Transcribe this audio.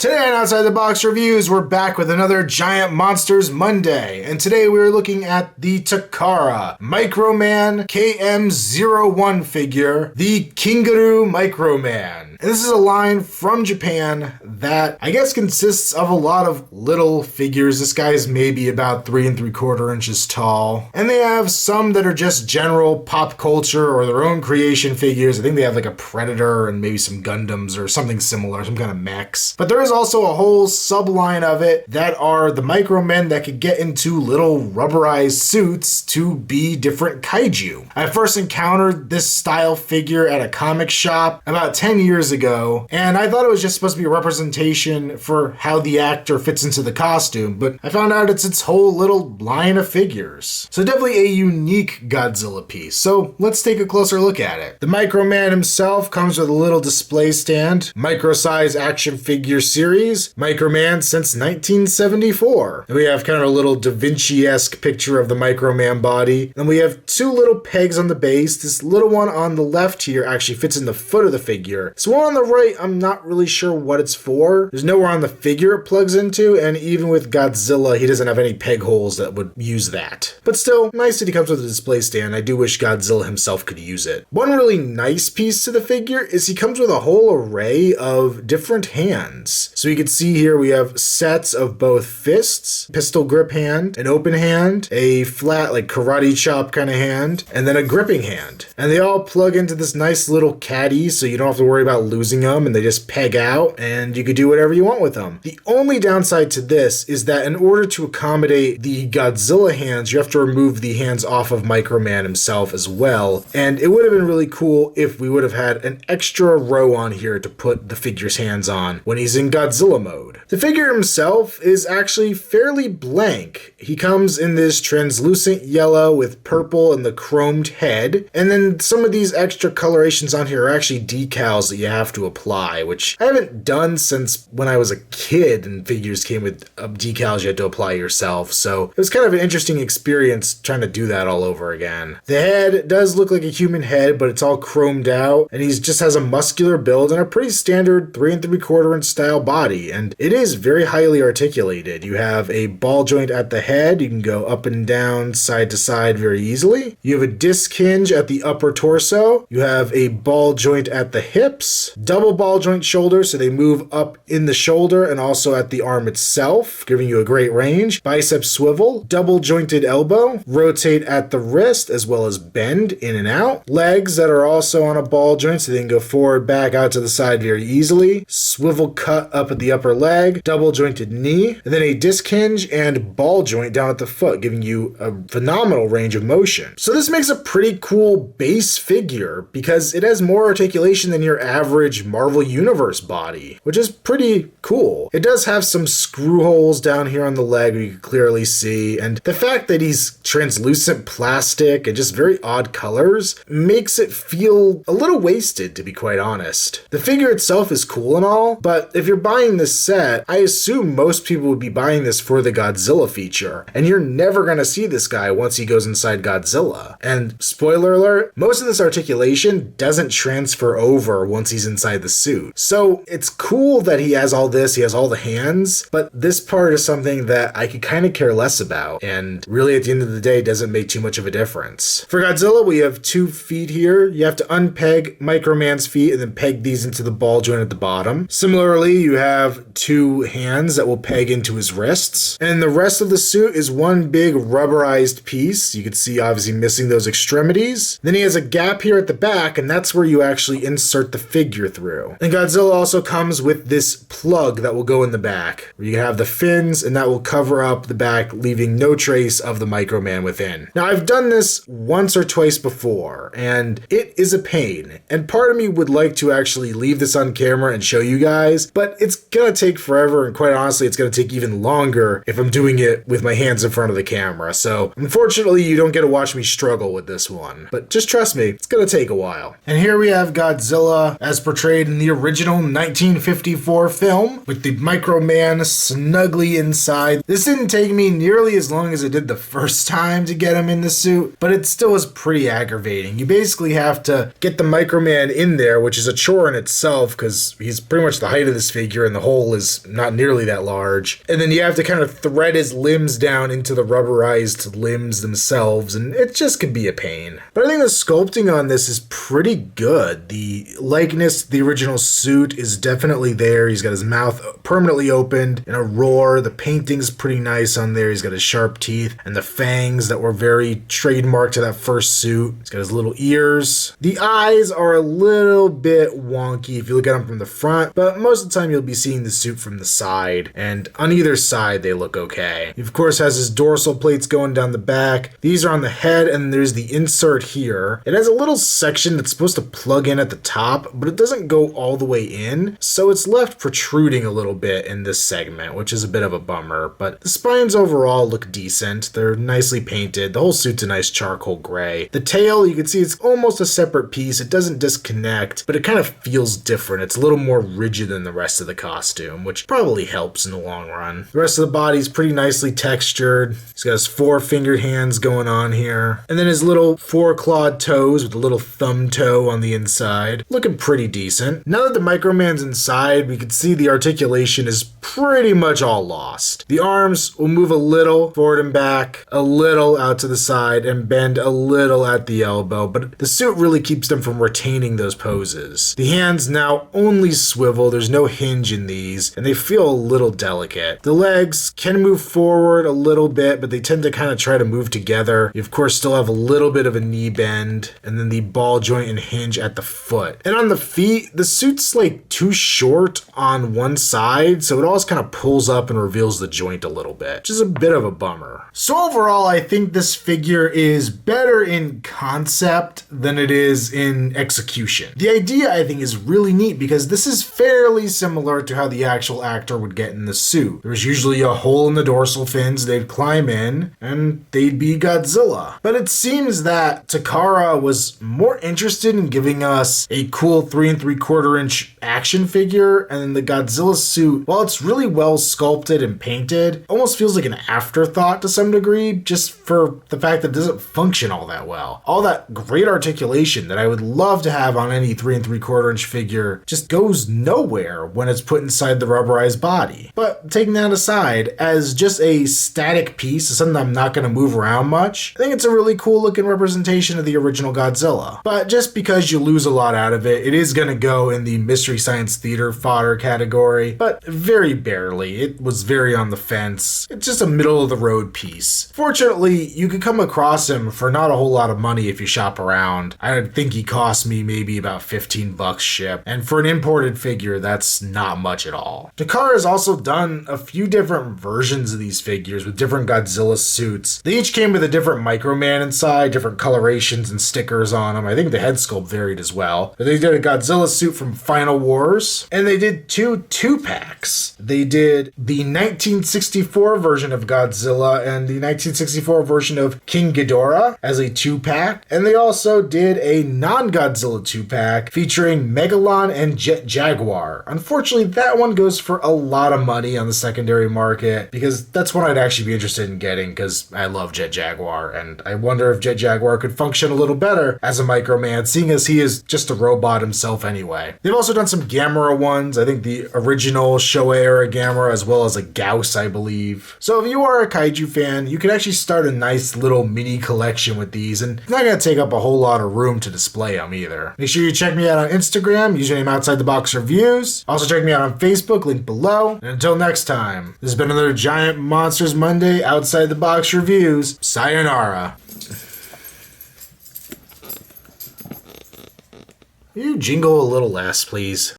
Today on Outside the Box Reviews, we're back with another Giant Monsters Monday, and today we're looking at the Takara Microman KM-01 figure, the Kingurumicroman. And this is a line from Japan that I guess consists of a lot of little figures. This guy is maybe about 3 3/4 inches tall. And they have some that are just general pop culture or their own creation figures. I think they have like a Predator and maybe some Gundams or something similar, some kind of mechs. But there is also a whole subline of it that are the Micromen that could get into little rubberized suits to be different kaiju. I first encountered this style figure at a comic shop about 10 years ago, and I thought it was just supposed to be a representation for how the actor fits into the costume, but I found out it's its whole little line of figures. So definitely a unique Godzilla piece. So let's take a closer look at it. The Microman himself comes with a little display stand, micro-size action figure series, Microman since 1974. And we have kind of a little Da Vinci-esque picture of the Microman body. And we have two little pegs on the base. This little one on the left here actually fits in the foot of the figure. So one on the right, I'm not really sure what it's for. There's nowhere on the figure it plugs into, and even with Godzilla, he doesn't have any peg holes that would use that. But still, nice that he comes with a display stand. I do wish Godzilla himself could use it. One really nice piece to the figure is he comes with a whole array of different hands. So you can see here we have sets of both fists, pistol grip hand, an open hand, a flat like karate chop kind of hand, and then a gripping hand. And they all plug into this nice little caddy so you don't have to worry about losing them, and they just peg out and you could do whatever you want with them. The only downside to this is that in order to accommodate the Godzilla hands, you have to remove the hands off of Microman himself as well. And it would have been really cool if we would have had an extra row on here to put the figure's hands on when he's in Godzilla mode. The figure himself is actually fairly blank. He comes in this translucent yellow with purple and the chromed head, and then some of these extra colorations on here are actually decals that you have to apply, which I haven't done since when I was a kid and figures came with decals you had to apply yourself, so it was kind of an interesting experience trying to do that all over again. The head does look like a human head, but it's all chromed out, and he just has a muscular build and a pretty standard 3 3/4 inch style body, and it is very highly articulated. You have a ball joint at the head, you can go up and down, side to side very easily. You have a disc hinge at the upper torso, you have a ball joint at the hips, double ball joint shoulders, so they move up in the shoulder and also at the arm itself, giving you a great range. Bicep swivel, double jointed elbow, rotate at the wrist as well as bend in and out. Legs that are also on a ball joint, so they can go forward, back, out to the side very easily. Swivel cut up at the upper leg, double jointed knee, and then a disc hinge and ball joint down at the foot, giving you a phenomenal range of motion. So this makes a pretty cool base figure because it has more articulation than your average Marvel Universe body, which is pretty cool. It does have some screw holes down here on the leg you can clearly see, and the fact that he's translucent plastic and just very odd colors makes it feel a little wasted, to be quite honest. The figure itself is cool and all, but if you're buying this set, I assume most people would be buying this for the Godzilla feature, and you're never gonna see this guy once he goes inside Godzilla. And spoiler alert, most of this articulation doesn't transfer over once he's inside the suit. So it's cool that he has all this, he has all the hands, but this part is something that I could kind of care less about, and really at the end of the day doesn't make too much of a difference. For Godzilla, we have 2 feet here. You have to unpeg Microman's feet and then peg these into the ball joint at the bottom. Similarly, you have 2 hands that will peg into his wrists, and the rest of the suit is one big rubberized piece. You can see obviously missing those extremities. Then he has a gap here at the back, and that's where you actually insert the figure through. And Godzilla also comes with this plug that will go in the back, where you have the fins, and that will cover up the back, leaving no trace of the Microman within. Now, I've done this once or twice before, and it is a pain. And part of me would like to actually leave this on camera and show you guys, but it's gonna take forever, and quite honestly, it's gonna take even longer if I'm doing it with my hands in front of the camera. So, unfortunately, you don't get to watch me struggle with this one. But just trust me, it's gonna take a while. And here we have Godzilla as portrayed in the original 1954 film, with the Microman snugly inside. This didn't take me nearly as long as it did the first time to get him in the suit, but it still was pretty aggravating. You basically have to get the Microman in there, which is a chore in itself because he's pretty much the height of this figure and the hole is not nearly that large. And then you have to kind of thread his limbs down into the rubberized limbs themselves, and it just can be a pain. But I think the sculpting on this is pretty good. The likeness to the original suit is definitely there. He's got his mouth permanently opened in a roar. The painting's pretty nice on there. He's got his sharp teeth and the fangs that were very trademark to that first suit. He's got his little ears. The eyes are a little bit wonky if you look at them from the front, but most of the time you'll be seeing the suit from the side, and on either side they look okay. He of course has his dorsal plates going down the back. These are on the head, and there's the insert here. It has a little section that's supposed to plug in at the top, but it doesn't go all the way in, so it's left protruding a little bit in this segment, which is a bit of a bummer, but the spines overall look decent. They're nicely painted. The whole suit's a nice charcoal gray. The tail, you can see it's almost a separate piece. It doesn't disconnect, but it kind of feels different. It's a little more rigid than the rest of the costume, which probably helps in the long run. The rest of the body's pretty nicely textured. He's got his 4-fingered hands going on here, and then his little 4-clawed toes with a little thumb toe on the inside. Looking pretty decent. Now that the Microman's inside, we can see the articulation is pretty much all lost. The arms will move a little forward and back, a little out to the side, and bend a little at the elbow, but the suit really keeps them from retaining those poses. The hands now only swivel. There's no hinge in these, and they feel a little delicate. The legs can move forward a little bit, but they tend to kind of try to move together. You of course still have a little bit of a knee bend, and then the ball joint and hinge at the foot. And on the feet, the suit's like too short on one side, so it always kind of pulls up and reveals the joint a little bit, which is a bit of a bummer. So overall, I think this figure is better in concept than it is in execution. The idea, I think, is really neat because this is fairly similar to how the actual actor would get in the suit. There's usually a hole in the dorsal fins, they'd climb in, and they'd be Godzilla. But it seems that Takara was more interested in giving us a cool 3 3/4 inch action figure, and the Godzilla suit, while it's really well sculpted and painted, almost feels like an afterthought to some degree, just for the fact that it doesn't function all that well. All that great articulation that I would love to have on any 3 3/4 inch figure just goes nowhere when it's put inside the rubberized body. But taking that aside, as just a static piece, something I'm not going to move around much, I think it's a really cool looking representation of the original Godzilla. But just because you lose a lot out of it, it is going to go in the Mystery Science Theater fodder category, but very barely. It was very on the fence. It's just a middle of the road piece. Fortunately, you could come across him for not a whole lot of money if you shop around. I think he cost me maybe about $15 shipped, and for an imported figure, that's not much at all. Takara has also done a few different versions of these figures with different Godzilla suits. They each came with a different Microman inside, different colorations and stickers on them. I think the head sculpt varied as well. But they did a Godzilla suit from Final Wars, and they did two packs. They did the 1964 version of Godzilla and the 1964 version of King Ghidorah as a 2-pack, and they also did a non-Godzilla 2-pack featuring Megalon and Jet Jaguar. Unfortunately, that one goes for a lot of money on the secondary market, because that's one I'd actually be interested in getting, because I love Jet Jaguar, and I wonder if Jet Jaguar could function a little better as a Microman, seeing as he is just a robot himself anyway. They've also done some Gamera ones, I think the original Showa era Gamera, as well as a Gauss, I believe. So if you are a kaiju fan, you could actually start a nice little mini collection with these, and it's not going to take up a whole lot of room to display them either. Make sure you check me out on Instagram, username Outside the Box Reviews. Also check me out on Facebook, link below. And until next time, this has been another Giant Monsters Monday Outside the Box Reviews. Sayonara. Will you jingle a little less, please?